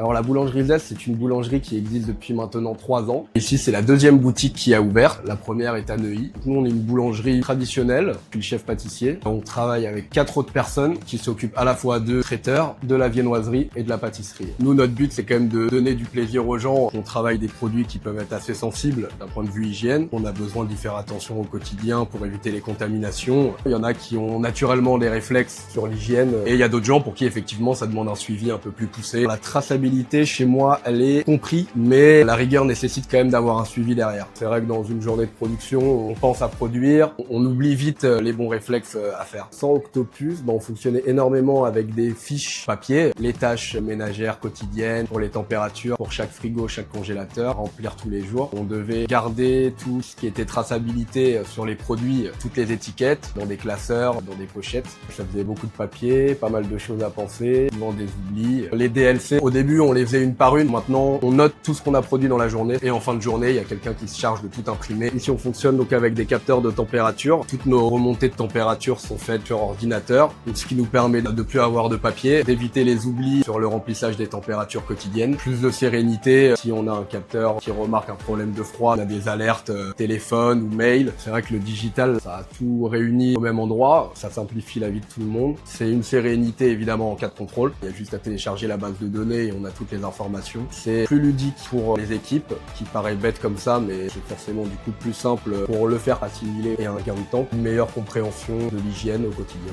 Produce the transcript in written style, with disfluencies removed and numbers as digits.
Alors la boulangerie Zest, c'est une boulangerie qui existe depuis maintenant 3 ans. Ici, c'est la deuxième boutique qui a ouvert. La première est à Neuilly. Nous, on est une boulangerie traditionnelle. Je suis le chef pâtissier. On travaille avec 4 autres personnes qui s'occupent à la fois de traiteurs, de la viennoiserie et de la pâtisserie. Nous, notre but, c'est quand même de donner du plaisir aux gens. On travaille des produits qui peuvent être assez sensibles d'un point de vue hygiène. On a besoin d'y faire attention au quotidien pour éviter les contaminations. Il y en a qui ont naturellement des réflexes sur l'hygiène et il y a d'autres gens pour qui effectivement ça demande un suivi un peu plus poussé. La traçabilité chez moi, elle est comprise, mais la rigueur nécessite quand même d'avoir un suivi derrière. C'est vrai que dans une journée de production, on pense à produire, on oublie vite les bons réflexes à faire. Sans Octopus, on fonctionnait énormément avec des fiches papier, les tâches ménagères quotidiennes, pour les températures, pour chaque frigo, chaque congélateur, remplir tous les jours. On devait garder tout ce qui était traçabilité sur les produits, toutes les étiquettes, dans des classeurs, dans des pochettes. Ça faisait beaucoup de papier, pas mal de choses à penser, souvent des oublis. Les DLC, au début, on les faisait une par une. Maintenant, on note tout ce qu'on a produit dans la journée et en fin de journée, il y a quelqu'un qui se charge de tout imprimer. Ici, on fonctionne donc avec des capteurs de température. Toutes nos remontées de température sont faites sur ordinateur, donc ce qui nous permet de plus avoir de papier, d'éviter les oublis sur le remplissage des températures quotidiennes. Plus de sérénité, si on a un capteur qui remarque un problème de froid, on a des alertes téléphone ou mail. C'est vrai que le digital, ça a tout réuni au même endroit, ça simplifie la vie de tout le monde. C'est une sérénité évidemment en cas de contrôle. Il y a juste à télécharger la base de données et on a toutes les informations. C'est plus ludique pour les équipes, qui paraît bête comme ça, mais c'est forcément du coup plus simple pour le faire assimiler et un gain de temps, une meilleure compréhension de l'hygiène au quotidien.